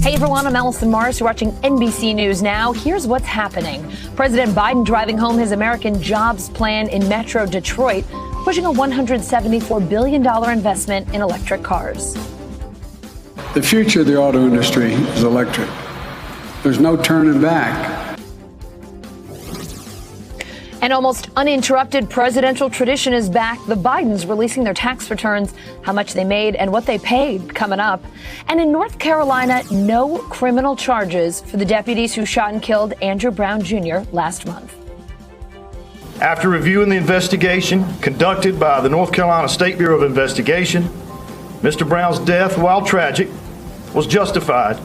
Hey everyone, I'm Allison Morris. You're watching NBC News Now. Here's what's happening. President Biden driving home his American jobs plan in Metro Detroit, pushing a $174 billion investment in electric cars. The future of the auto industry is electric. There's no turning back. An almost uninterrupted presidential tradition is back. The Bidens releasing their tax returns, how much they made and what they paid, coming up. And in North Carolina, no criminal charges for the deputies who shot and killed Andrew Brown Jr. last month. After reviewing the investigation conducted by the North Carolina State Bureau of Investigation, Mr. Brown's death, while tragic, was justified.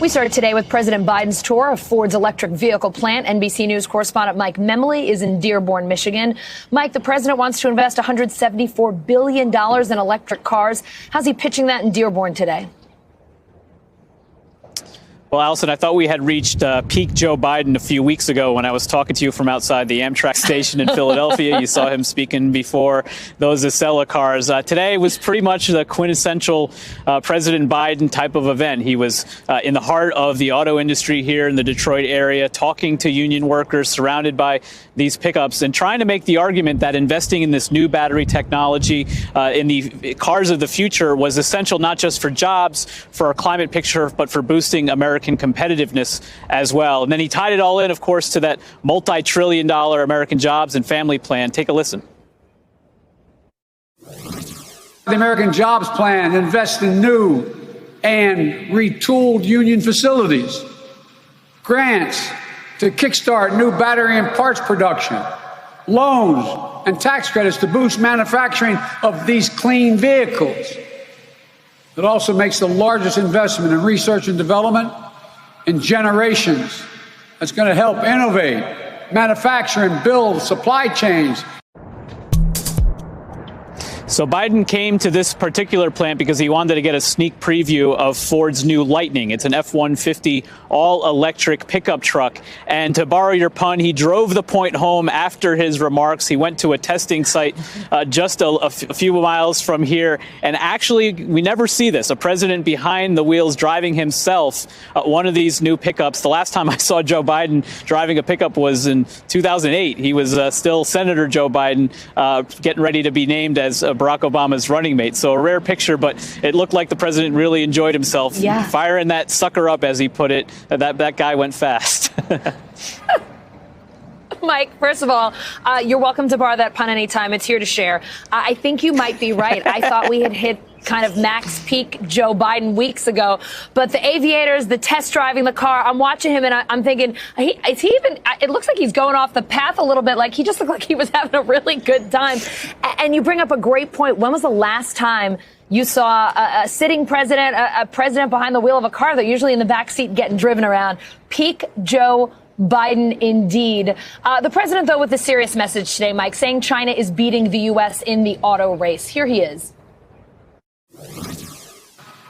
We started today with President Biden's tour of Ford's electric vehicle plant. NBC News correspondent Mike Memley is in Dearborn, Michigan. Mike, the president wants to invest $174 billion in electric cars. How's he pitching that in Dearborn today? Well, Allison, I thought we had reached peak Joe Biden a few weeks ago when I was talking to you from outside the Amtrak station in Philadelphia. You saw him speaking before those Acela cars. Today was pretty much the quintessential President Biden type of event. He was in the heart of the auto industry here in the Detroit area, talking to union workers, surrounded by these pickups, and trying to make the argument that investing in this new battery technology in the cars of the future was essential not just for jobs, for our climate picture, but for boosting American competitiveness as well. And then he tied it all in, of course, to that multi-trillion-dollar American jobs and family plan. Take a listen. The American Jobs Plan invests in new and retooled union facilities, grants to kickstart new battery and parts production, loans and tax credits to boost manufacturing of these clean vehicles. It also makes the largest investment in research and development in generations. That's going to help innovate, manufacture, and build supply chains. So Biden came to this particular plant because he wanted to get a sneak preview of Ford's new Lightning. It's an F-150 all-electric pickup truck. And to borrow your pun, he drove the point home after his remarks. He went to a testing site just a few miles from here. And actually, we never see this. A president behind the wheels driving himself one of these new pickups. The last time I saw Joe Biden driving a pickup was in 2008. He was still Senator Joe Biden, getting ready to be named as Barack Obama's running mate. So a rare picture, but it looked like the president really enjoyed himself. Yeah. Firing that sucker up, as he put it. That guy went fast. Mike, first of all, you're welcome to borrow that pun anytime. It's here to share. I think you might be right. I thought we had hit kind of max peak Joe Biden weeks ago. But the aviators, the test driving the car, I'm watching him and I'm thinking, is he even, it looks like he's going off the path a little bit. Like he just looked like he was having a really good time. And you bring up a great point. When was the last time you saw a sitting president, a president behind the wheel of a car? They're usually in the back seat getting driven around. Peak Joe Biden indeed. The president, though, with a serious message today, Mike, saying China is beating the U.S. in the auto race. Here he is.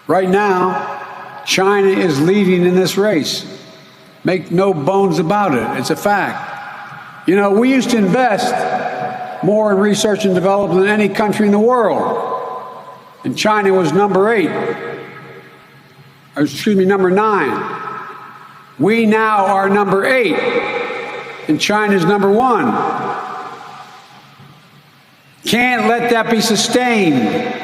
Right now, China is leading in this race. Make no bones about it. It's a fact. You know, we used to invest more in research and development than any country in the world. And China was number 9. We now are number 8, and China's number 1. Can't let that be sustained.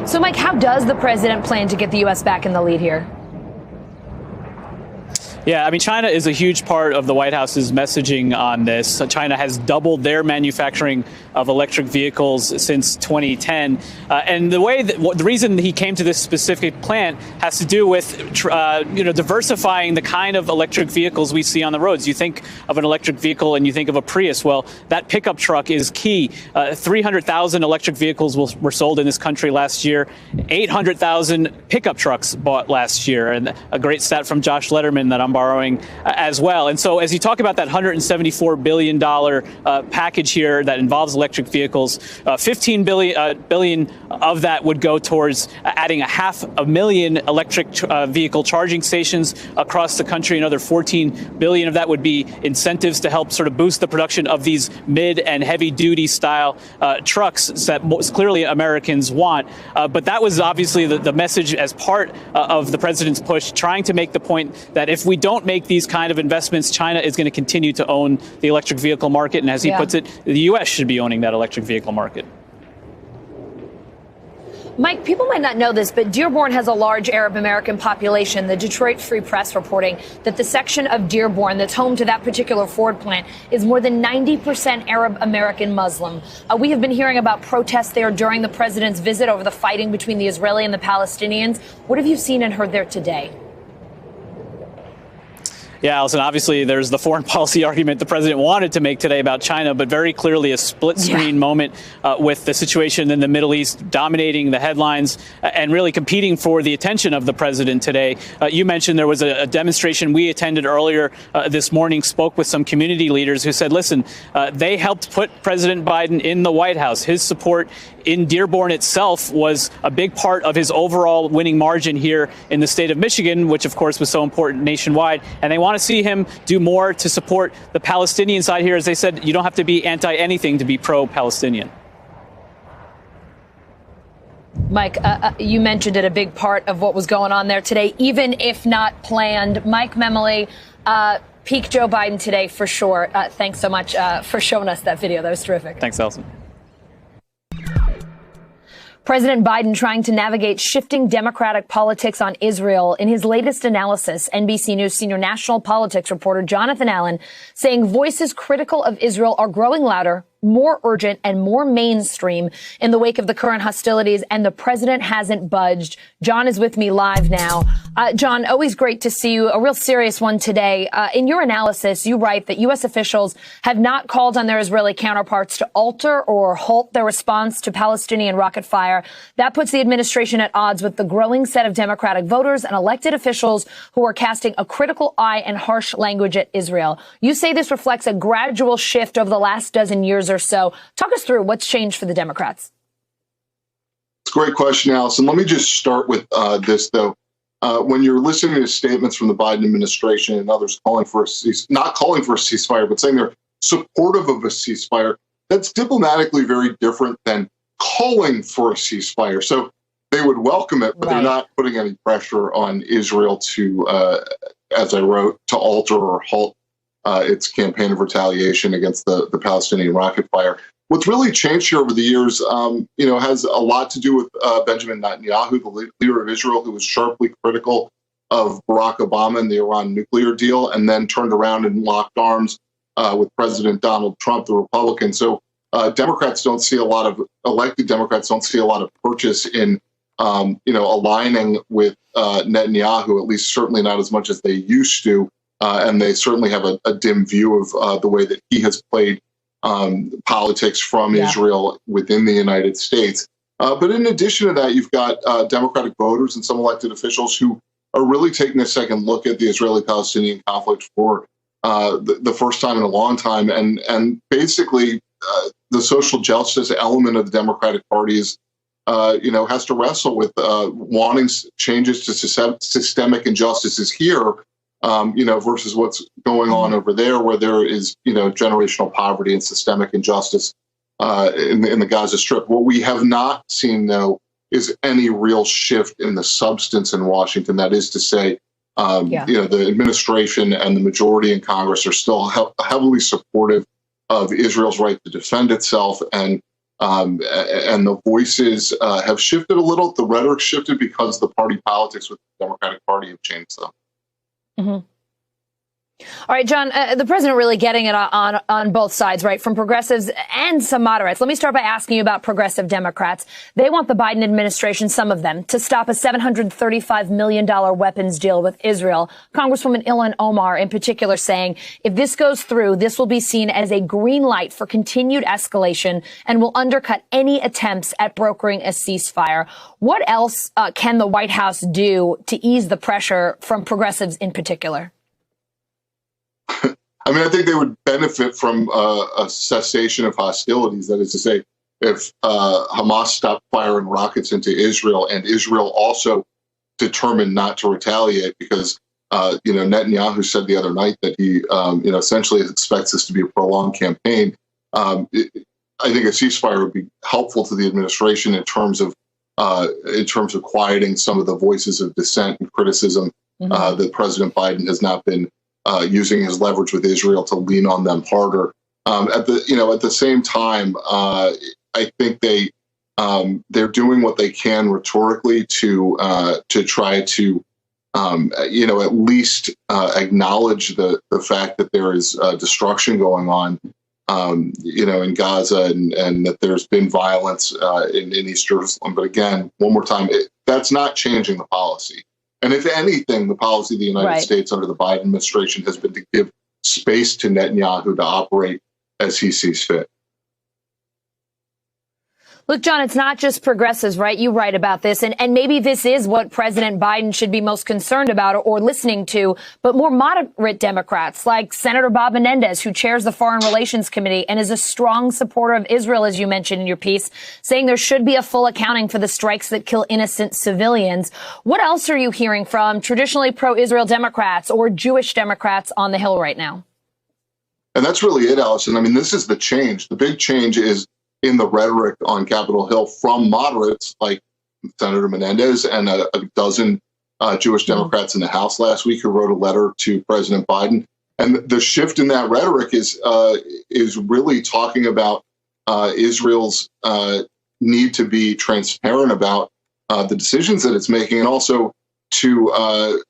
So, Mike, how does the president plan to get the U.S. back in the lead here? Yeah, I mean, China is a huge part of the White House's messaging on this. China has doubled their manufacturing of electric vehicles since 2010. And the reason he came to this specific plant has to do with, diversifying the kind of electric vehicles we see on the roads. You think of an electric vehicle and you think of a Prius. Well, that pickup truck is key. 300,000 electric vehicles were sold in this country last year. 800,000 pickup trucks bought last year. And a great stat from Josh Letterman that I'm borrowing as well. And so as you talk about that $174 billion package here that involves electric vehicles, $15 billion of that would go towards adding 500,000 electric vehicle charging stations across the country. Another $14 billion of that would be incentives to help sort of boost the production of these mid and heavy duty style trucks that clearly Americans want. But that was obviously the message as part of the president's push, trying to make the point that if we don't make these kind of investments, China is going to continue to own the electric vehicle market. And as he puts it, the U.S. should be owning that electric vehicle market. Mike, people might not know this, but Dearborn has a large Arab American population. The Detroit Free Press reporting that the section of Dearborn that's home to that particular Ford plant is more than 90% Arab American Muslim. We have been hearing about protests there during the president's visit over the fighting between the Israeli and the Palestinians. What have you seen and heard there today? Yeah, Allison, obviously there's the foreign policy argument the president wanted to make today about China, but very clearly a split screen moment with the situation in the Middle East dominating the headlines and really competing for the attention of the president today. You mentioned there was a demonstration we attended earlier this morning, spoke with some community leaders who said, listen, they helped put President Biden in the White House. His support in Dearborn itself was a big part of his overall winning margin here in the state of Michigan, which, of course, was so important nationwide. And they want to see him do more to support the Palestinian side here. As they said, you don't have to be anti-anything to be pro-Palestinian. Mike, you mentioned it, a big part of what was going on there today, even if not planned. Mike Memoli, peak Joe Biden today for sure. Thanks so much for showing us that video. That was terrific. Thanks, Allison. President Biden trying to navigate shifting Democratic politics on Israel. In his latest analysis, NBC News senior national politics reporter Jonathan Allen saying voices critical of Israel are growing louder, more urgent and more mainstream in the wake of the current hostilities, and the president hasn't budged. John is with me live now. John, always great to see you. A real serious one today. In your analysis, you write that U.S. officials have not called on their Israeli counterparts to alter or halt their response to Palestinian rocket fire. That puts the administration at odds with the growing set of Democratic voters and elected officials who are casting a critical eye and harsh language at Israel. You say this reflects a gradual shift over the last dozen years or so. Talk us through what's changed for the Democrats. It's a great question, Allison. Let me just start with this, though. When you're listening to statements from the Biden administration and others calling for not calling for a ceasefire, but saying they're supportive of a ceasefire, that's diplomatically very different than calling for a ceasefire. So they would welcome it, but they're not putting any pressure on Israel to, as I wrote, to alter or halt its campaign of retaliation against the Palestinian rocket fire. What's really changed here over the years, has a lot to do with Benjamin Netanyahu, the leader of Israel, who was sharply critical of Barack Obama and the Iran nuclear deal, and then turned around and locked arms with President Donald Trump, the Republican. So elected Democrats don't see a lot of purchase in, aligning with Netanyahu, at least certainly not as much as they used to. And they certainly have a dim view of the way that he has played politics from Israel within the United States. But in addition to that, you've got Democratic voters and some elected officials who are really taking a second look at the Israeli-Palestinian conflict for the first time in a long time. And basically, the social justice element of the Democratic Party is, has to wrestle with wanting changes to systemic injustices here, versus what's going on over there, where there is, generational poverty and systemic injustice in the Gaza Strip. What we have not seen, though, is any real shift in the substance in Washington. That is to say, the administration and the majority in Congress are still heavily supportive of Israel's right to defend itself, and the voices have shifted a little. The rhetoric shifted because the party politics with the Democratic Party have changed, though. Mm-hmm. All right, John, the president really getting it on both sides, right, from progressives and some moderates. Let me start by asking you about progressive Democrats. They want the Biden administration, some of them, to stop a $735 million weapons deal with Israel. Congresswoman Ilhan Omar, in particular, saying if this goes through, this will be seen as a green light for continued escalation and will undercut any attempts at brokering a ceasefire. What else can the White House do to ease the pressure from progressives in particular? I mean, I think they would benefit from a cessation of hostilities. That is to say, if Hamas stopped firing rockets into Israel and Israel also determined not to retaliate, because Netanyahu said the other night that he essentially expects this to be a prolonged campaign. I think a ceasefire would be helpful to the administration in terms of quieting some of the voices of dissent and criticism that President Biden has not been using his leverage with Israel to lean on them harder. At the same time, I think they're doing what they can rhetorically to try to at least acknowledge the fact that there is destruction going on, in Gaza, and that there's been violence in East Jerusalem. But again, one more time, that's not changing the policy. And if anything, the policy of the United States under the Biden administration has been to give space to Netanyahu to operate as he sees fit. Look, John, it's not just progressives, right? You write about this, and maybe this is what President Biden should be most concerned about or listening to, but more moderate Democrats like Senator Bob Menendez, who chairs the Foreign Relations Committee and is a strong supporter of Israel, as you mentioned in your piece, saying there should be a full accounting for the strikes that kill innocent civilians. What else are you hearing from traditionally pro-Israel Democrats or Jewish Democrats on the Hill right now? And that's really it, Allison. I mean, this is the change. The big change is in the rhetoric on Capitol Hill from moderates like Senator Menendez and a dozen Jewish Democrats in the House last week who wrote a letter to President Biden. And the shift in that rhetoric is really talking about Israel's need to be transparent about the decisions that it's making, and also to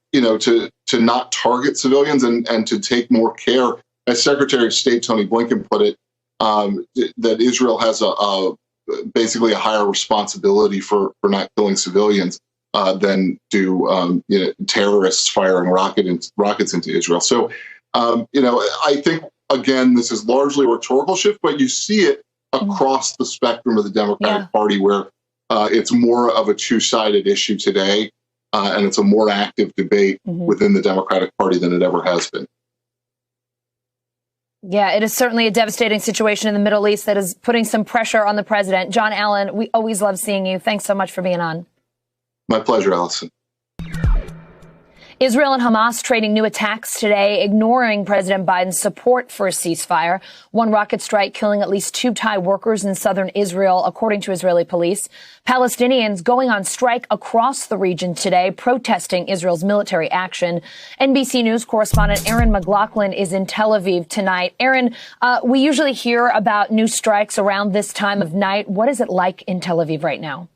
not target civilians and to take more care, as Secretary of State Tony Blinken put it, that Israel has basically a higher responsibility for not killing civilians than do terrorists firing rockets into Israel. So, I think, again, this is largely a rhetorical shift, but you see it across the spectrum of the Democratic Party, where it's more of a two-sided issue today, and it's a more active debate within the Democratic Party than it ever has been. Yeah, it is certainly a devastating situation in the Middle East that is putting some pressure on the president. John Allen, we always love seeing you. Thanks so much for being on. My pleasure, Allison. Israel and Hamas trading new attacks today, ignoring President Biden's support for a ceasefire. One rocket strike killing at least 2 Thai workers in southern Israel, according to Israeli police. Palestinians going on strike across the region today, protesting Israel's military action. NBC News correspondent Aaron McLaughlin is in Tel Aviv tonight. Aaron, we usually hear about new strikes around this time of night. What is it like in Tel Aviv right now?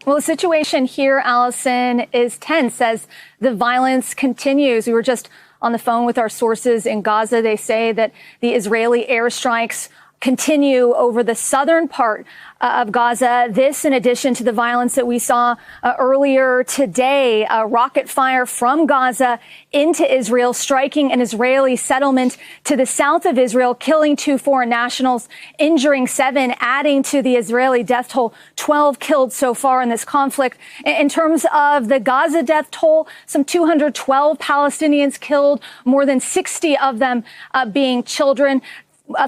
Well, the situation here, Allison, is tense as the violence continues. We were just on the phone with our sources in Gaza. They say that the Israeli airstrikes continue over the southern part of Gaza. This, in addition to the violence that we saw earlier today, rocket fire from Gaza into Israel, striking an Israeli settlement to the south of Israel, killing 2 foreign nationals, injuring 7, adding to the Israeli death toll, 12 killed so far in this conflict. In terms of the Gaza death toll, some 212 Palestinians killed, more than 60 of them being children.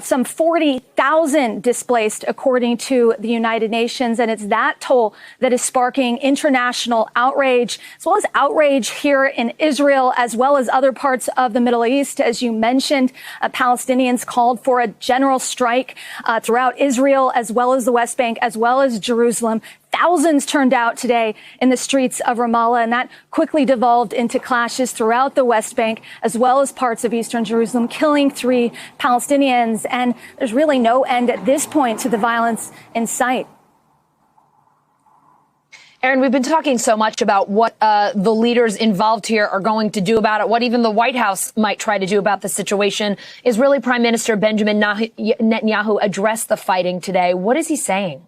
Some 40,000 displaced, according to the United Nations. And it's that toll that is sparking international outrage, as well as outrage here in Israel, as well as other parts of the Middle East. As you mentioned, Palestinians called for a general strike throughout Israel, as well as the West Bank, as well as Jerusalem. Thousands turned out today in the streets of Ramallah, and that quickly devolved into clashes throughout the West Bank, as well as parts of eastern Jerusalem, killing 3 Palestinians. And there's really no end at this point to the violence in sight. Aaron, we've been talking so much about what the leaders involved here are going to do about it, what even the White House might try to do about the situation. Israeli Prime Minister Benjamin Netanyahu addressed the fighting today. What is he saying?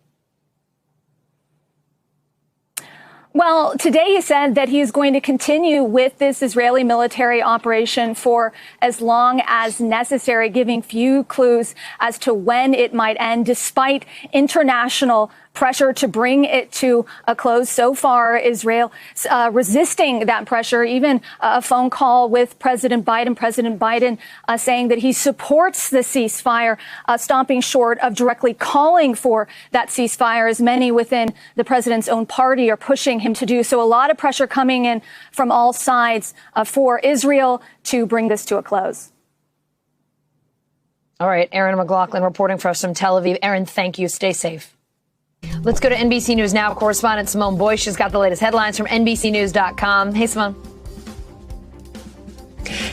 Well, today he said that he is going to continue with this Israeli military operation for as long as necessary, giving few clues as to when it might end, despite international pressure to bring it to a close. So far, Israel resisting that pressure, even a phone call with President Biden saying that he supports the ceasefire, stopping short of directly calling for that ceasefire, as many within the president's own party are pushing him to do. So a lot of pressure coming in from all sides for Israel to bring this to a close. All right, Erin McLaughlin reporting for us from Tel Aviv. Erin, thank you. Stay safe. Let's go to NBC News now. Correspondent Simone Boyce has got the latest headlines from NBCnews.com. Hey, Simone.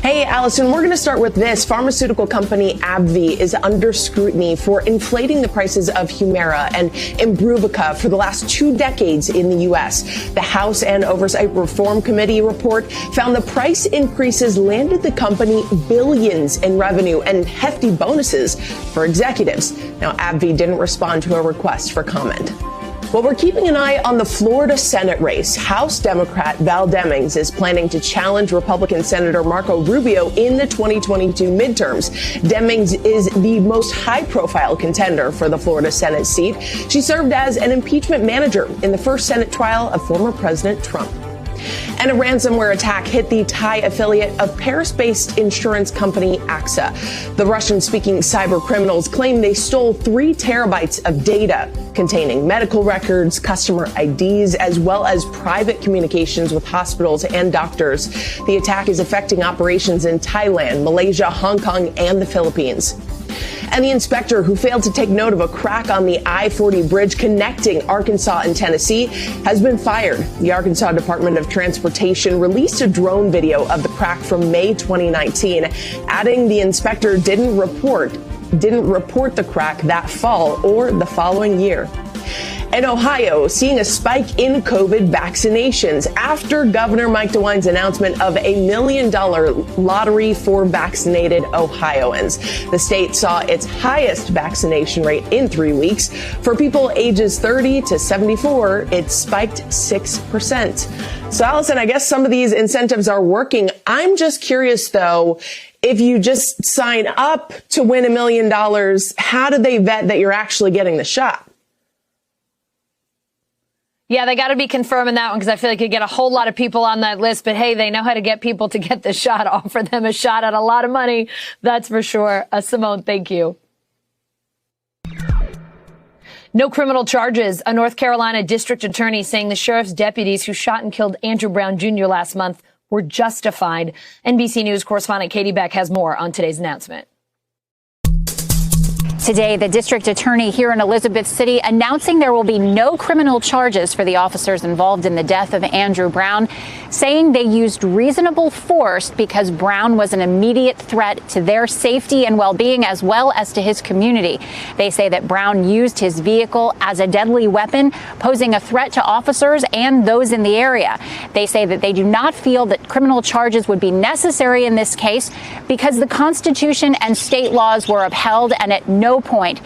Hey, Allison, we're going to start with this. Pharmaceutical company AbbVie is under scrutiny for inflating the prices of Humira and Imbruvica for the last 2 decades in the U.S. The House and Oversight Reform Committee report found the price increases landed the company billions in revenue and hefty bonuses for executives. Now, AbbVie didn't respond to a request for comment. Well, we're keeping an eye on the Florida Senate race. House Democrat Val Demings is planning to challenge Republican Senator Marco Rubio in the 2022 midterms. Demings is the most high-profile contender for the Florida Senate seat. She served as an impeachment manager in the first Senate trial of former President Trump. And a ransomware attack hit the Thai affiliate of Paris-based insurance company AXA. The Russian-speaking cyber criminals claim they stole 3 terabytes of data containing medical records, customer IDs, as well as private communications with hospitals and doctors. The attack is affecting operations in Thailand, Malaysia, Hong Kong, and the Philippines. And the inspector who failed to take note of a crack on the I-40 bridge connecting Arkansas and Tennessee has been fired. The Arkansas Department of Transportation released a drone video of the crack from May 2019, adding the inspector didn't report the crack that fall or the following year. And Ohio seeing a spike in COVID vaccinations after Governor Mike DeWine's announcement of a $1 million lottery for vaccinated Ohioans. The state saw its highest vaccination rate in 3 weeks. For people ages 30 to 74, it spiked 6%. So, Allison, I guess some of these incentives are working. I'm just curious, though, if you just sign up to win $1 million, how do they vet that you're actually getting the shot? Yeah, they got to be confirming that one because I feel like you get a whole lot of people on that list. But hey, they know how to get people to get the shot, offer them a shot at a lot of money. That's for sure. Simone, thank you. No criminal charges. A North Carolina district attorney saying the sheriff's deputies who shot and killed Andrew Brown Jr. last month were justified. NBC News correspondent Katie Beck has more on today's announcement. Today, the district attorney here in Elizabeth City announcing there will be no criminal charges for the officers involved in the death of Andrew Brown, saying they used reasonable force because Brown was an immediate threat to their safety and well-being as well as to his community. They say that Brown used his vehicle as a deadly weapon, posing a threat to officers and those in the area. They say that they do not feel that criminal charges would be necessary in this case because the Constitution and state laws were upheld and at no point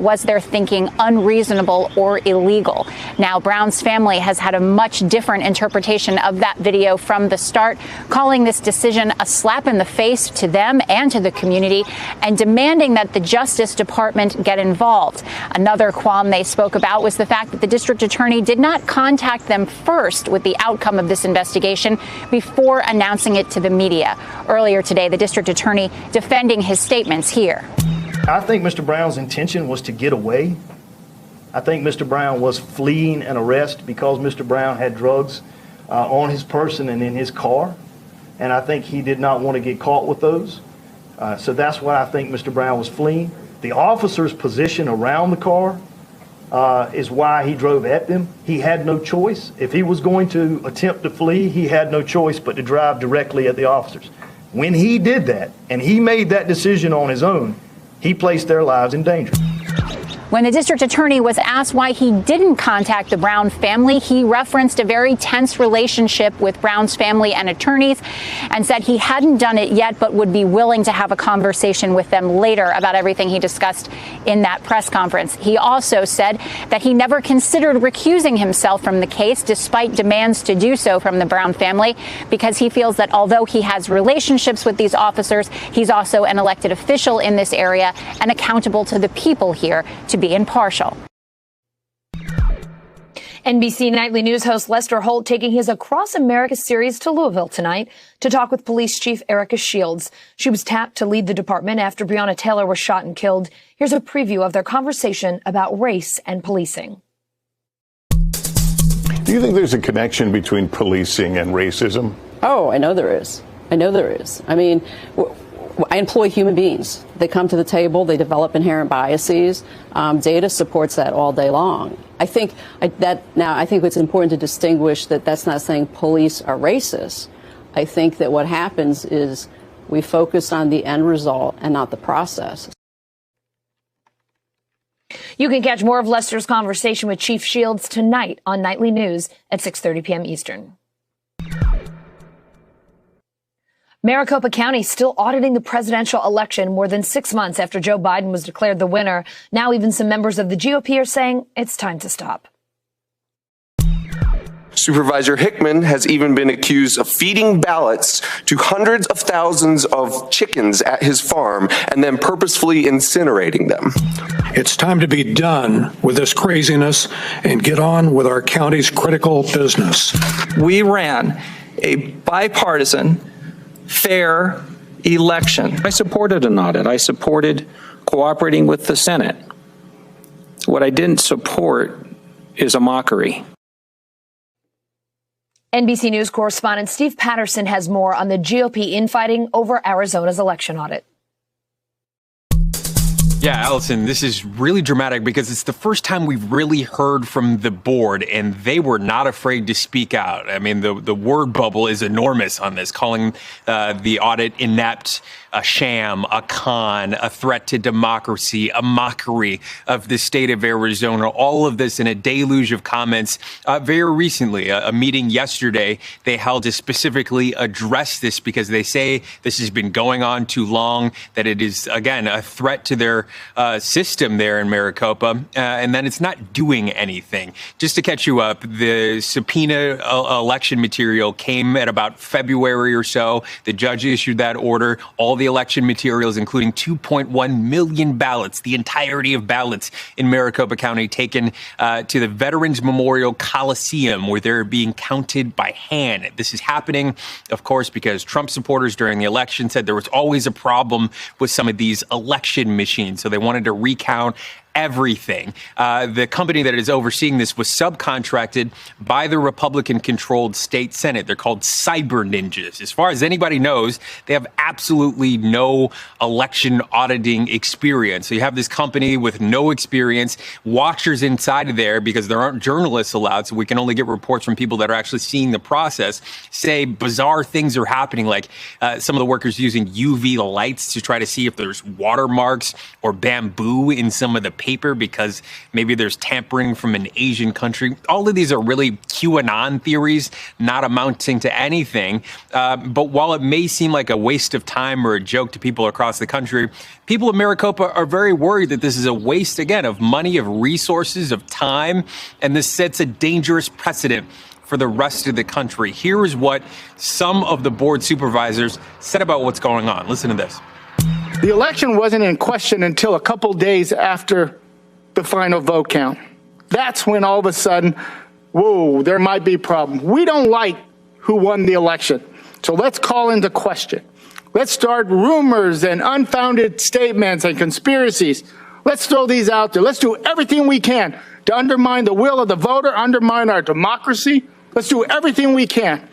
was their thinking unreasonable or illegal. Now, Brown's family has had a much different interpretation of that video from the start, calling this decision a slap in the face to them and to the community and demanding that the Justice Department get involved. Another qualm they spoke about was the fact that the district attorney did not contact them first with the outcome of this investigation before announcing it to the media. Earlier today, the district attorney defending his statements here. I think Mr. Brown's intention was to get away. I think Mr. Brown was fleeing an arrest because Mr. Brown had drugs on his person and in his car. And I think he did not want to get caught with those. So that's why I think Mr. Brown was fleeing. The officer's position around the car is why he drove at them. He had no choice. If he was going to attempt to flee, he had no choice but to drive directly at the officers. When he did that, and he made that decision on his own, he placed their lives in danger. When the district attorney was asked why he didn't contact the Brown family, he referenced a very tense relationship with Brown's family and attorneys and said he hadn't done it yet, but would be willing to have a conversation with them later about everything he discussed in that press conference. He also said that he never considered recusing himself from the case, despite demands to do so from the Brown family, because he feels that although he has relationships with these officers, he's also an elected official in this area and accountable to the people here to be impartial. NBC Nightly News host Lester Holt taking his Across America series to Louisville tonight to talk with Police Chief Erica Shields. She was tapped to lead the department after Breonna Taylor was shot and killed. Here's a preview of their conversation about race and policing. Do you think there's a connection between policing and racism? Oh, I know there is. I mean, I employ human beings. They come to the table. They develop inherent biases. Data supports that all day long. I think it's important to distinguish that that's not saying police are racist. I think that what happens is we focus on the end result and not the process. You can catch more of Lester's conversation with Chief Shields tonight on Nightly News at 6:30 p.m. Eastern. Maricopa County still auditing the presidential election more than 6 months after Joe Biden was declared the winner. Now even some members of the GOP are saying it's time to stop. Supervisor Hickman has even been accused of feeding ballots to hundreds of thousands of chickens at his farm and then purposefully incinerating them. It's time to be done with this craziness and get on with our county's critical business. We ran a bipartisan, fair election. I supported an audit. I supported cooperating with the Senate. What I didn't support is a mockery. NBC News correspondent Steve Patterson has more on the GOP infighting over Arizona's election audit. Yeah, Allison, this is really dramatic because it's the first time we've really heard from the board, and they were not afraid to speak out. I mean, the word bubble is enormous on this, calling the audit inept, a sham, a con, a threat to democracy, a mockery of the state of Arizona. All of this in a deluge of comments. Very recently, a meeting yesterday they held to specifically address this because they say this has been going on too long, that it is, again, a threat to their system there in Maricopa, and then it's not doing anything. Just to catch you up, the subpoena election material came at about February or so. The judge issued that order. All the election materials, including 2.1 million ballots, the entirety of ballots in Maricopa County, taken to the Veterans Memorial Coliseum, where they're being counted by hand. This is happening, of course, because Trump supporters during the election said there was always a problem with some of these election machines. So they wanted to recount everything. The company that is overseeing this was subcontracted by the Republican-controlled state Senate. They're called Cyber Ninjas. As far as anybody knows, they have absolutely no election auditing experience. So you have this company with no experience, watchers inside of there, because there aren't journalists allowed, so we can only get reports from people that are actually seeing the process, say bizarre things are happening, like some of the workers using UV lights to try to see if there's watermarks or bamboo in some of the paper because maybe there's tampering from an Asian country. All of these are really QAnon theories, not amounting to anything. But while it may seem like a waste of time or a joke to people across the country, people in Maricopa are very worried that this is a waste, again, of money, of resources, of time, and this sets a dangerous precedent for the rest of the country. Here is what some of the board supervisors said about what's going on. Listen to this. The election wasn't in question until a couple days after the final vote count. That's when all of a sudden, whoa, there might be a problem. We don't like who won the election. So let's call into question. Let's start rumors and unfounded statements and conspiracies. Let's throw these out there. Let's do everything we can to undermine the will of the voter, undermine our democracy. Let's do everything we can.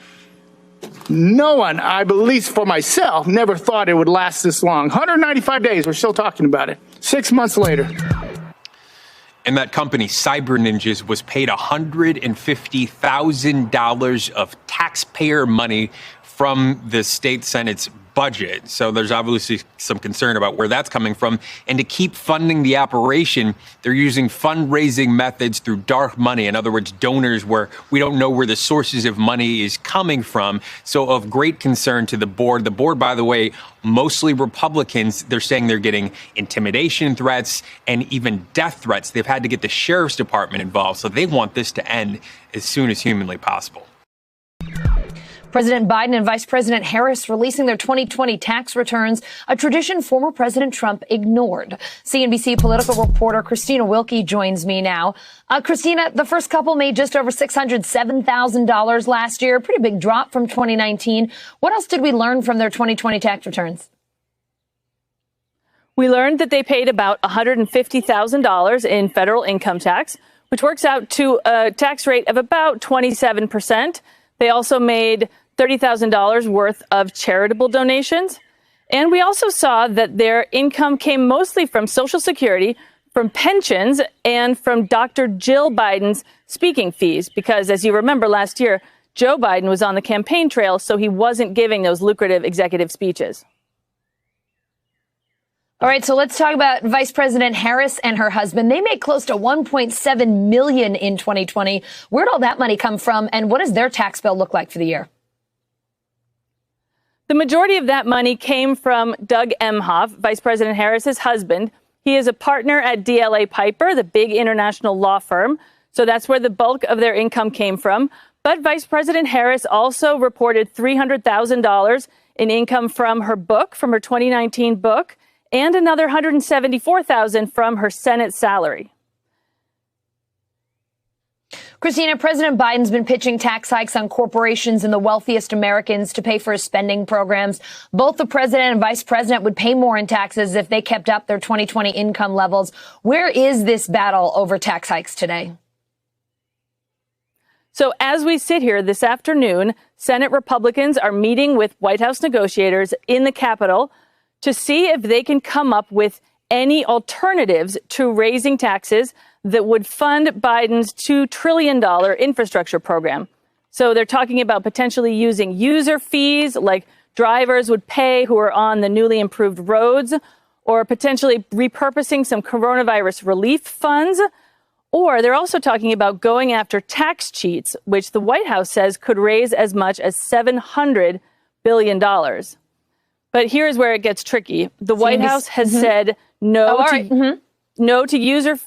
No one, I believe for myself, never thought it would last this long. 195 days, we're still talking about it. 6 months later. And that company, Cyber Ninjas, was paid $150,000 of taxpayer money from the state Senate's budget. So there's obviously some concern about where that's coming from. And to keep funding the operation, they're using fundraising methods through dark money. In other words, donors where we don't know where the sources of money is coming from. So of great concern to the board. The board, by the way, mostly Republicans, they're saying they're getting intimidation threats and even death threats. They've had to get the sheriff's department involved. So they want this to end as soon as humanly possible. President Biden and Vice President Harris releasing their 2020 tax returns, a tradition former President Trump ignored. CNBC political reporter Christina Wilkie joins me now. Christina, the first couple made just over $607,000 last year, pretty big drop from 2019. What else did we learn from their 2020 tax returns? We learned that they paid about $150,000 in federal income tax, which works out to a tax rate of about 27%. They also made $30,000 worth of charitable donations. And we also saw that their income came mostly from Social Security, from pensions, and from Dr. Jill Biden's speaking fees. Because as you remember last year, Joe Biden was on the campaign trail, so he wasn't giving those lucrative executive speeches. All right, so let's talk about Vice President Harris and her husband. They made close to $1.7 million in 2020. Where'd all that money come from, and what does their tax bill look like for the year? The majority of that money came from Doug Emhoff, Vice President Harris's husband. He is a partner at DLA Piper, the big international law firm. So that's where the bulk of their income came from. But Vice President Harris also reported $300,000 in income from her book, from her 2019 book, and another $174,000 from her Senate salary. Christina, President Biden's been pitching tax hikes on corporations and the wealthiest Americans to pay for his spending programs. Both the president and vice president would pay more in taxes if they kept up their 2020 income levels. Where is this battle over tax hikes today? So as we sit here this afternoon, Senate Republicans are meeting with White House negotiators in the Capitol to see if they can come up with any alternatives to raising taxes that would fund Biden's $2 trillion infrastructure program. So they're talking about potentially using user fees like drivers would pay who are on the newly improved roads, or potentially repurposing some coronavirus relief funds. Or they're also talking about going after tax cheats, which the White House says could raise as much as $700 billion. But here's where it gets tricky. The White House has said no to user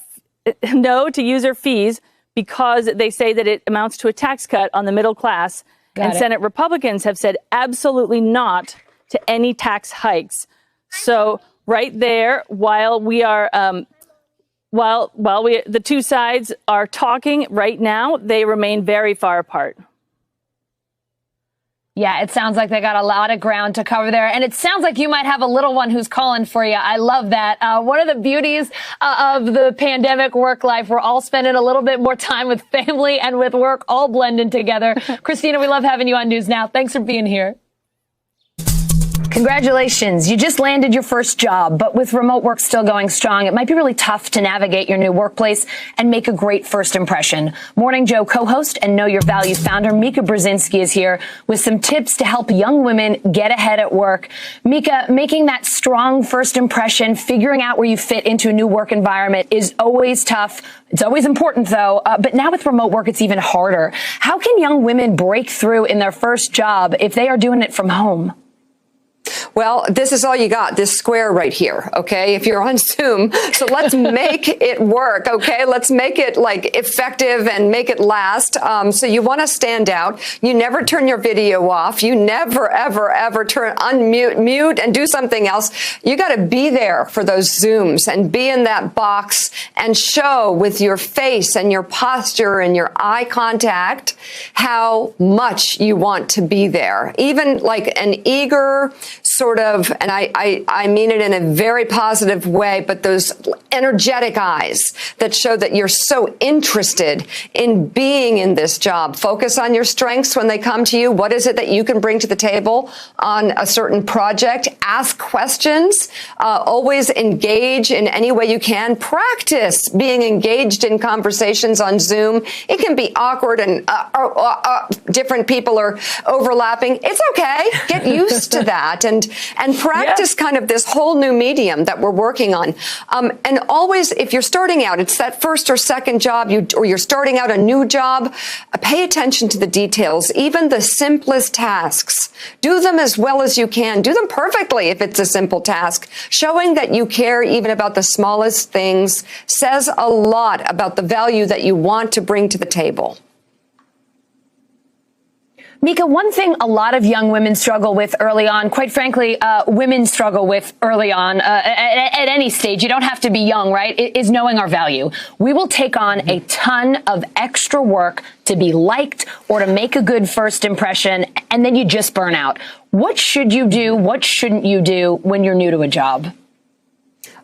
fees because they say that it amounts to a tax cut on the middle class. Senate Republicans have said absolutely not to any tax hikes. So right there, while we are the two sides are talking right now, they remain very far apart. Yeah, it sounds like they got a lot of ground to cover there. And it sounds like you might have a little one who's calling for you. I love that. One of the beauties of the pandemic work life, we're all spending a little bit more time with family and with work, all blending together. Christina, we love having you on News Now. Thanks for being here. Congratulations. You just landed your first job, but with remote work still going strong, it might be really tough to navigate your new workplace and make a great first impression. Morning Joe co-host and Know Your Value founder Mika Brzezinski is here with some tips to help young women get ahead at work. Mika, making that strong first impression, figuring out where you fit into a new work environment is always tough. It's always important, though. But now with remote work, it's even harder. How can young women break through in their first job if they are doing it from home? Well, this is all you got, this square right here, okay, if you're on Zoom. So let's make it work, okay? Let's make it, like, effective and make it last. So you want to stand out. You never turn your video off. You never, ever, ever mute, and do something else. You got to be there for those Zooms and be in that box and show with your face and your posture and your eye contact how much you want to be there. Even like an eager sort of, and I mean it in a very positive way, but those energetic eyes that show that you're so interested in being in this job. Focus on your strengths when they come to you. What is it that you can bring to the table on a certain project? Ask questions. Always engage in any way you can. Practice being engaged in conversations on Zoom. It can be awkward and different people are overlapping. It's okay. Get used to that and practice kind of this whole new medium that we're working on. And always, if you're starting out, it's that first or second job, or you're starting out a new job, pay attention to the details, even the simplest tasks. Do them as well as you can. Do them perfectly if it's a simple task. Showing that you care even about the smallest things says a lot about the value that you want to bring to the table. Mika, one thing a lot of young women struggle with early on, quite frankly, women struggle with early on at any stage, you don't have to be young, right, is knowing our value. We will take on a ton of extra work to be liked or to make a good first impression, and then you just burn out. What should you do? What shouldn't you do when you're new to a job?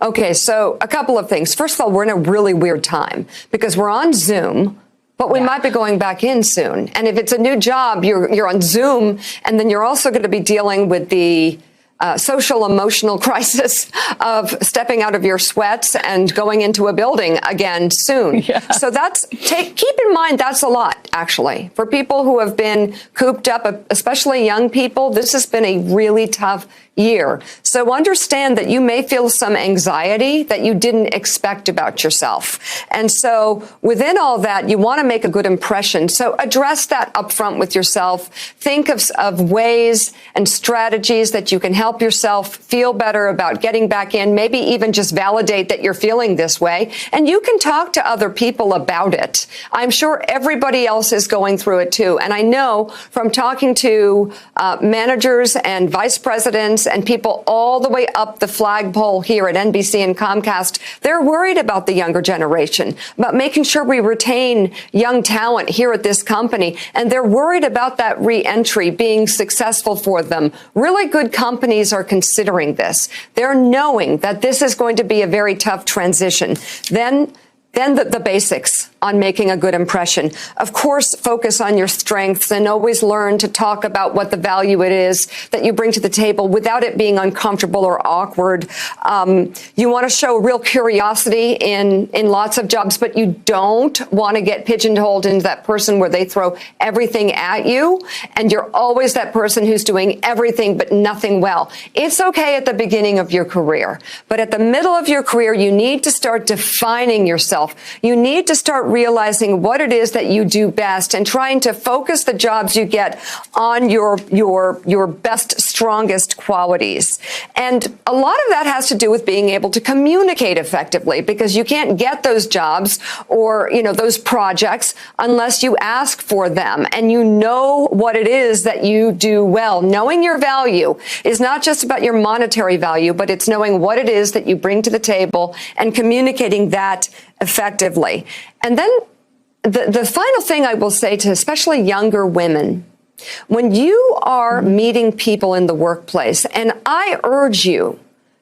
Okay, so a couple of things. First of all, we're in a really weird time because we're on Zoom, but we might be going back in soon. And if it's a new job, you're on Zoom, and then you're also going to be dealing with the social emotional crisis of stepping out of your sweats and going into a building again soon. Yeah. So keep in mind that's a lot, actually. For people who have been cooped up, especially young people, this has been a really tough year. So understand that you may feel some anxiety that you didn't expect about yourself. And so within all that, you want to make a good impression. So address that up front with yourself. Think of ways and strategies that you can help yourself feel better about getting back in, maybe even just validate that you're feeling this way. And you can talk to other people about it. I'm sure everybody else is going through it too. And I know from talking to managers and vice presidents and people all the way up the flagpole here at NBC and Comcast, they're worried about the younger generation, about making sure we retain young talent here at this company. And they're worried about that re-entry being successful for them. Really good companies are considering this. They're knowing that this is going to be a very tough transition. Then the basics on making a good impression. Of course, focus on your strengths and always learn to talk about what the value it is that you bring to the table without it being uncomfortable or awkward. You want to show real curiosity in lots of jobs, but you don't want to get pigeonholed into that person where they throw everything at you and you're always that person who's doing everything but nothing well. It's okay at the beginning of your career, but at the middle of your career, you need to start defining yourself. You need to start realizing what it is that you do best and trying to focus the jobs you get on your best, strongest qualities. And a lot of that has to do with being able to communicate effectively, because you can't get those jobs or, those projects unless you ask for them and you know what it is that you do well. Knowing your value is not just about your monetary value, but it's knowing what it is that you bring to the table and communicating that effectively. And then the final thing I will say to especially younger women, when you are meeting people in the workplace, and I urge you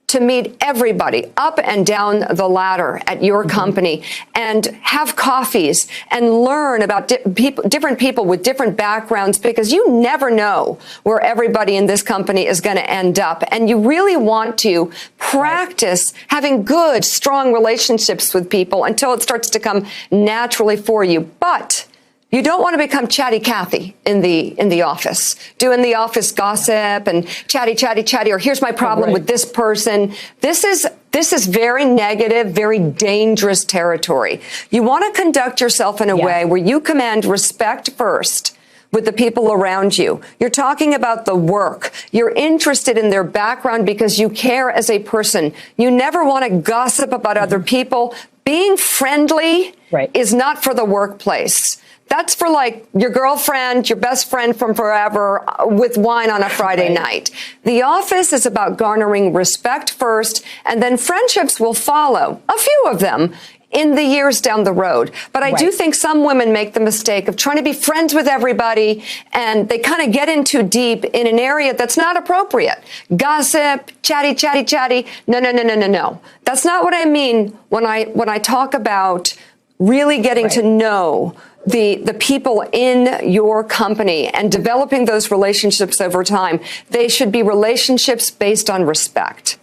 to meet everybody up and down the ladder at your company and have coffees and learn about different people with different backgrounds, because you never know where everybody in this company is going to end up. And you really want to practice having good, strong relationships with people until it starts to come naturally for you. But you don't want to become chatty Cathy in the office, doing the office gossip and chatty, or here's my problem with this person. This is very negative, very dangerous territory. You want to conduct yourself in a way where you command respect first with the people around you. You're talking about the work. You're interested in their background because you care as a person. You never want to gossip about other people. Being friendly is not for the workplace. That's for like your girlfriend, your best friend from forever with wine on a Friday night. The office is about garnering respect first, and then friendships will follow, a few of them, in the years down the road. But I do think some women make the mistake of trying to be friends with everybody, and they kind of get in too deep in an area that's not appropriate. Gossip, chatty. No. That's not what I mean when I talk about really getting to know the people in your company and developing those relationships over time. They should be relationships based on respect.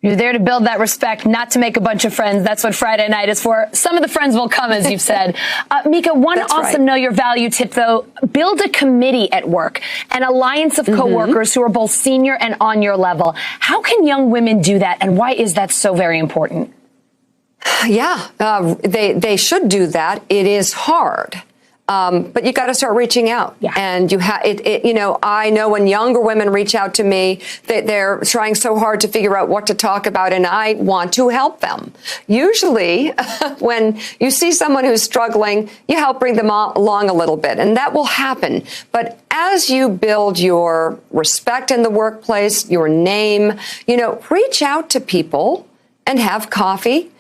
You're there to build that respect, not to make a bunch of friends. That's what Friday night is for. Some of the friends will come, as you've said. Mika, one awesome Know Your Value tip, though, build a committee at work, an alliance of coworkers who are both senior and on your level. How can young women do that, and why is that so very important? Yeah, they should do that. It is hard. But you got to start reaching out. Yeah. And you have you know, I know when younger women reach out to me, they're trying so hard to figure out what to talk about, and I want to help them. Usually, when you see someone who's struggling, you help bring them along a little bit, and that will happen. But as you build your respect in the workplace, your name, you know, reach out to people and have coffee.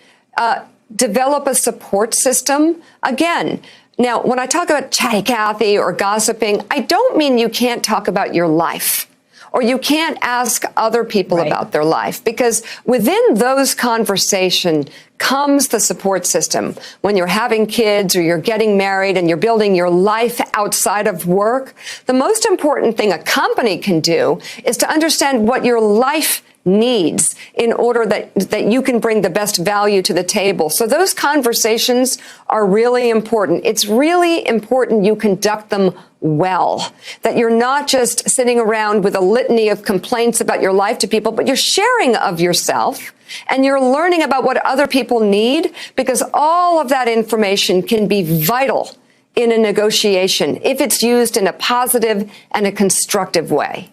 Develop a support system. Again, now, when I talk about chatty Cathy or gossiping, I don't mean you can't talk about your life or you can't ask other people about their life, because within those conversations comes the support system. When you're having kids or you're getting married and you're building your life outside of work, the most important thing a company can do is to understand what your life needs in order that you can bring the best value to the table. So those conversations are really important. It's really important you conduct them well, that you're not just sitting around with a litany of complaints about your life to people, but you're sharing of yourself and you're learning about what other people need, because all of that information can be vital in a negotiation if it's used in a positive and a constructive way.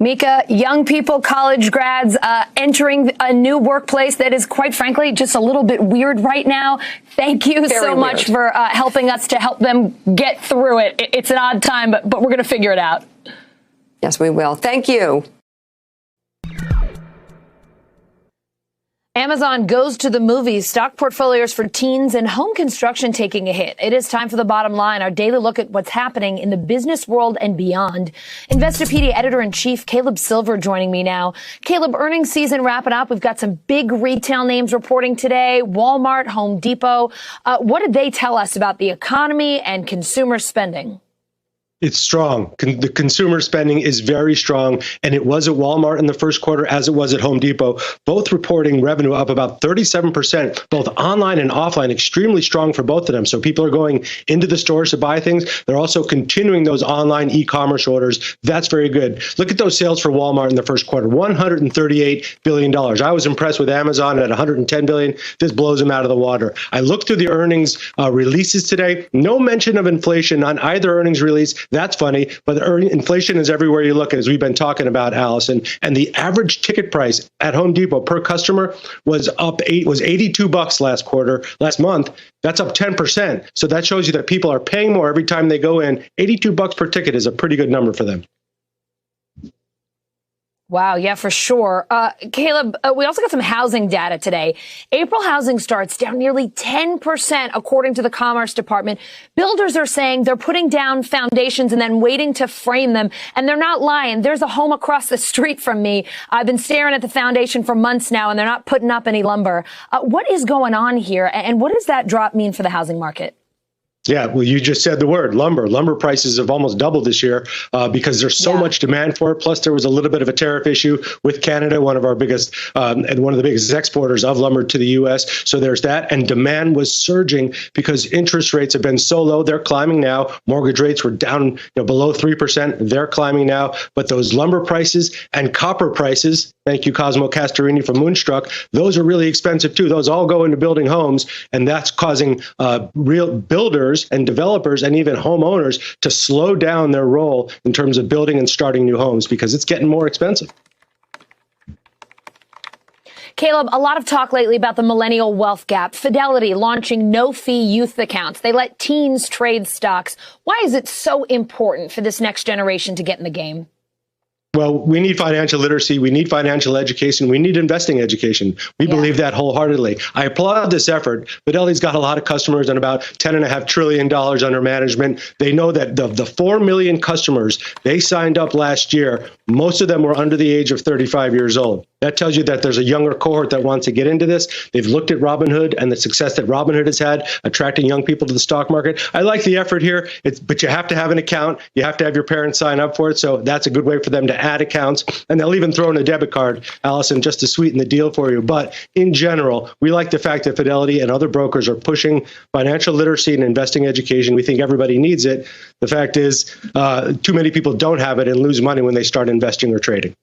Mika, young people, college grads, entering a new workplace that is, quite frankly, just a little bit weird right now. Thank you so much for helping us to help them get through it. It's an odd time, but we're going to figure it out. Yes, we will. Thank you. Amazon goes to the movies, stock portfolios for teens, and home construction taking a hit. It is time for the bottom line, our daily look at what's happening in the business world and beyond. Investopedia editor-in-chief Caleb Silver joining me now. Caleb, earnings season wrapping up. We've got some big retail names reporting today. Walmart, Home Depot. What did they tell us about the economy and consumer spending? It's strong. The consumer spending is very strong, and it was at Walmart in the first quarter as it was at Home Depot, both reporting revenue up about 37%, both online and offline, extremely strong for both of them. So people are going into the stores to buy things. They're also continuing those online e-commerce orders. That's very good. Look at those sales for Walmart in the first quarter, $138 billion. I was impressed with Amazon at $110 billion. This blows them out of the water. I looked through the earnings releases today. No mention of inflation on either earnings release. That's funny, but inflation is everywhere you look, as we've been talking about, Allison. And the average ticket price at Home Depot per customer was $82 last month. That's up 10%. So that shows you that people are paying more every time they go in. $82 per ticket is a pretty good number for them. Wow, yeah, for sure. Caleb, we also got some housing data today. April housing starts down nearly 10%, according to the Commerce Department. Builders are saying they're putting down foundations and then waiting to frame them. And they're not lying. There's a home across the street from me. I've been staring at the foundation for months now, and they're not putting up any lumber. What is going on here? And what does that drop mean for the housing market? Yeah, well, you just said the word, lumber. Lumber prices have almost doubled this year because there's so much demand for it. Plus, there was a little bit of a tariff issue with Canada, one of our biggest and one of the biggest exporters of lumber to the U.S. So there's that. And demand was surging because interest rates have been so low. They're climbing now. Mortgage rates were down below 3%. They're climbing now. But those lumber prices and copper prices, thank you, Cosmo Castorini from Moonstruck, those are really expensive, too. Those all go into building homes. And that's causing real builders and developers and even homeowners to slow down their role in terms of building and starting new homes because it's getting more expensive. Caleb, a lot of talk lately about the millennial wealth gap. Fidelity launching no-fee youth accounts. They let teens trade stocks. Why is it so important for this next generation to get in the game? Well, we need financial literacy. We need financial education. We need investing education. We believe that wholeheartedly. I applaud this effort. Fidelity's got a lot of customers and about $10.5 trillion under management. They know that the 4 million customers they signed up last year, most of them were under the age of 35 years old. That tells you that there's a younger cohort that wants to get into this. They've looked at Robinhood and the success that Robinhood has had attracting young people to the stock market. I like the effort here, but you have to have an account. You have to have your parents sign up for it. So that's a good way for them to add accounts. And they'll even throw in a debit card, Allison, just to sweeten the deal for you. But in general, we like the fact that Fidelity and other brokers are pushing financial literacy and investing education. We think everybody needs it. The fact is, too many people don't have it and lose money when they start investing or trading.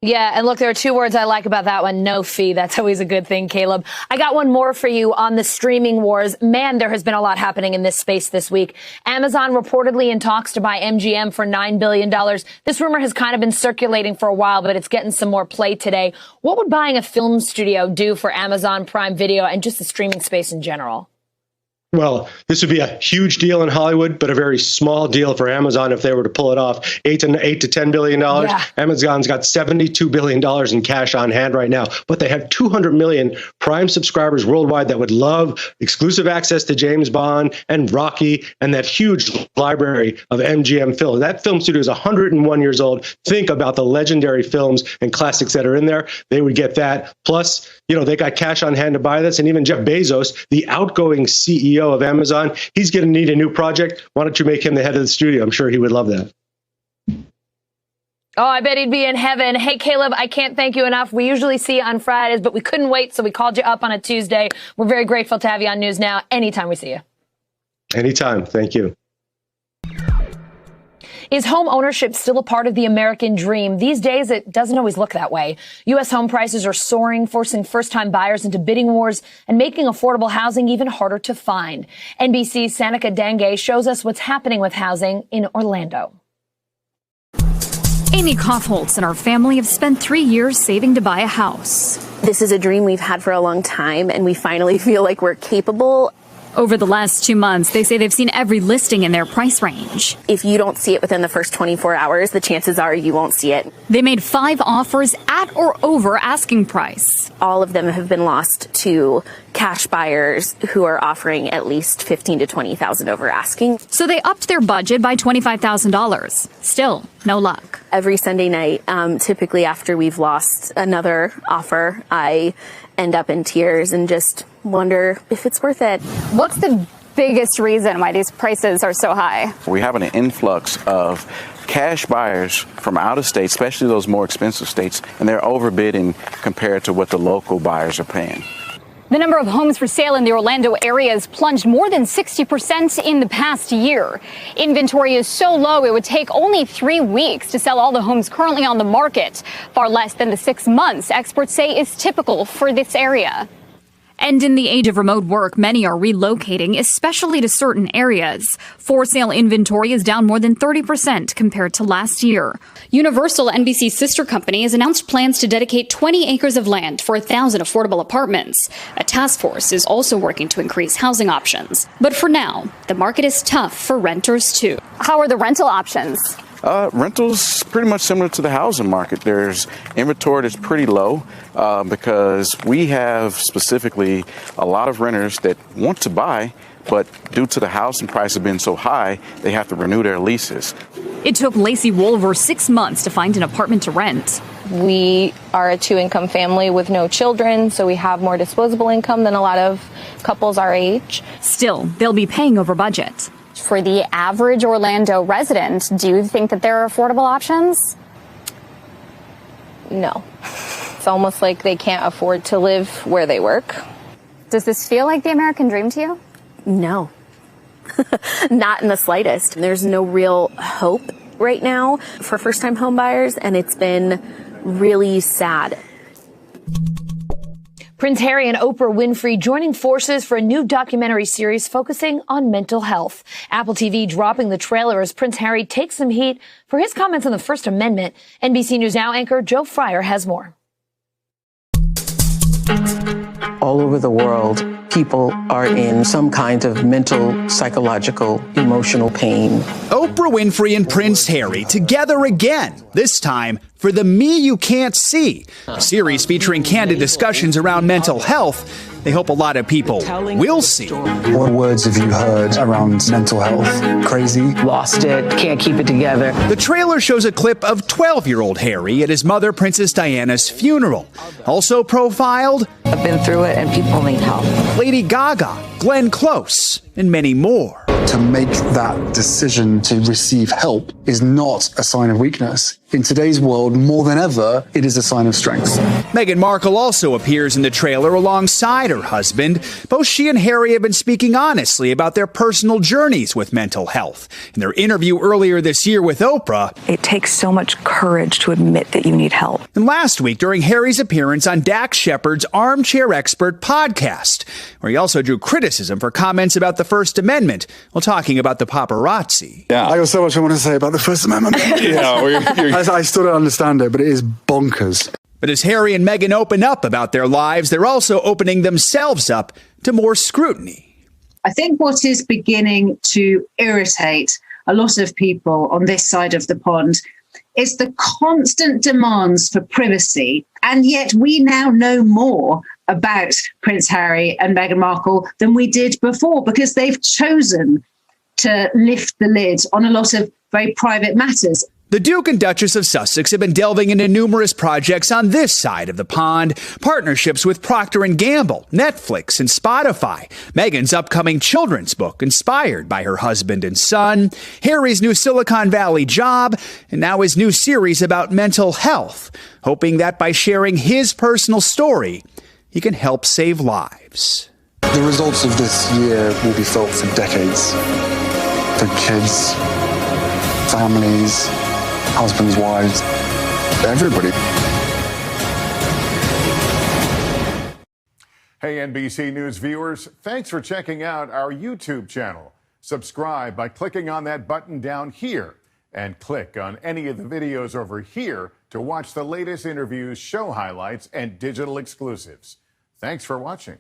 Yeah, and look, there are two words I like about that one. No fee. That's always a good thing, Caleb. I got one more for you on the streaming wars. Man, there has been a lot happening in this space this week. Amazon reportedly in talks to buy MGM for $9 billion. This rumor has kind of been circulating for a while, but it's getting some more play today. What would buying a film studio do for Amazon Prime Video and just the streaming space in general? Well, this would be a huge deal in Hollywood, but a very small deal for Amazon if they were to pull it off. $8 to $10 billion. Yeah. Amazon's got $72 billion in cash on hand right now, but they have 200 million Prime subscribers worldwide that would love exclusive access to James Bond and Rocky and that huge library of MGM films. That film studio is 101 years old. Think about the legendary films and classics that are in there. They would get that. Plus, they got cash on hand to buy this. And even Jeff Bezos, the outgoing CEO of Amazon, he's going to need a new project. Why don't you make him the head of the studio? I'm sure he would love that. Oh, I bet he'd be in heaven. Hey, Caleb, I can't thank you enough. We usually see you on Fridays, but we couldn't wait, so we called you up on a Tuesday. We're very grateful to have you on News Now anytime we see you. Anytime. Thank you. Is home ownership still a part of the American dream? These days, it doesn't always look that way. U.S. home prices are soaring, forcing first-time buyers into bidding wars and making affordable housing even harder to find. NBC's Sanika Dange shows us what's happening with housing in Orlando. Amy Kaufholz and her family have spent 3 years saving to buy a house. This is a dream we've had for a long time, and we finally feel like we're capable. Over the last 2 months, they say they've seen every listing in their price range. If you don't see it within the first 24 hours, the chances are you won't see it. They made 5 offers at or over asking price. All of them have been lost to cash buyers who are offering at least $15,000 to $20,000 over asking. So they upped their budget by $25,000. Still, no luck. Every Sunday night, typically after we've lost another offer, I end up in tears and just wonder if it's worth it. What's the biggest reason why these prices are so high? We have an influx of cash buyers from out of state, especially those more expensive states, and they're overbidding compared to what the local buyers are paying. The number of homes for sale in the Orlando area has plunged more than 60% in the past year. Inventory is so low it would take only 3 weeks to sell all the homes currently on the market, far less than the 6 months experts say is typical for this area. And in the age of remote work, many are relocating, especially to certain areas. For sale inventory is down more than 30% compared to last year. Universal, NBC's sister company, has announced plans to dedicate 20 acres of land for 1,000 affordable apartments. A task force is also working to increase housing options. But for now, the market is tough for renters, too. How are the rental options? Rentals pretty much similar to the housing market. There's inventory that's pretty low because we have specifically a lot of renters that want to buy, but due to the housing prices being so high, they have to renew their leases. It took Lacey Wolver 6 months to find an apartment to rent. We are a 2-income family with no children, so we have more disposable income than a lot of couples our age. Still, they'll be paying over budget. For the average Orlando resident, do you think that there are affordable options? No. It's almost like they can't afford to live where they work. Does this feel like the American dream to you? No. Not in the slightest. There's no real hope right now for first-time home buyers, and it's been really sad. Prince Harry and Oprah Winfrey joining forces for a new documentary series focusing on mental health. Apple TV dropping the trailer as Prince Harry takes some heat for his comments on the First Amendment. NBC News Now anchor Joe Fryer has more. All over the world, people are in some kind of mental, psychological, emotional pain. Oprah Winfrey and Prince Harry together again, this time for The Me You Can't See, a series featuring candid discussions around mental health they hope a lot of people will see. What words have you heard around mental health? Crazy? Lost it, can't keep it together. The trailer shows a clip of 12-year-old Harry at his mother, Princess Diana's funeral. Also profiled, I've been through it and people need help. Lady Gaga, Glenn Close, and many more. To make that decision to receive help is not a sign of weakness. In today's world, more than ever, it is a sign of strength. Meghan Markle also appears in the trailer alongside her husband. Both she and Harry have been speaking honestly about their personal journeys with mental health. In their interview earlier this year with Oprah, It takes so much courage to admit that you need help. and last week during Harry's appearance on Dax Shepard's Armchair Expert podcast, where he also drew criticism for comments about the First Amendment while talking about the paparazzi. Yeah. I got so much I want to say about the First Amendment. I still don't understand it, but it is bonkers. But as Harry and Meghan open up about their lives, they're also opening themselves up to more scrutiny. I think what is beginning to irritate a lot of people on this side of the pond is the constant demands for privacy. And yet we now know more about Prince Harry and Meghan Markle than we did before, because they've chosen to lift the lid on a lot of very private matters. The Duke and Duchess of Sussex have been delving into numerous projects on this side of the pond, partnerships with Procter & Gamble, Netflix, and Spotify, Meghan's upcoming children's book inspired by her husband and son, Harry's new Silicon Valley job, and now his new series about mental health, hoping that by sharing his personal story, he can help save lives. The results of this year will be felt for decades. For kids, families, husbands, wives, everybody. Hey, NBC News viewers, thanks for checking out our YouTube channel. Subscribe by clicking on that button down here and click on any of the videos over here to watch the latest interviews, show highlights, and digital exclusives. Thanks for watching.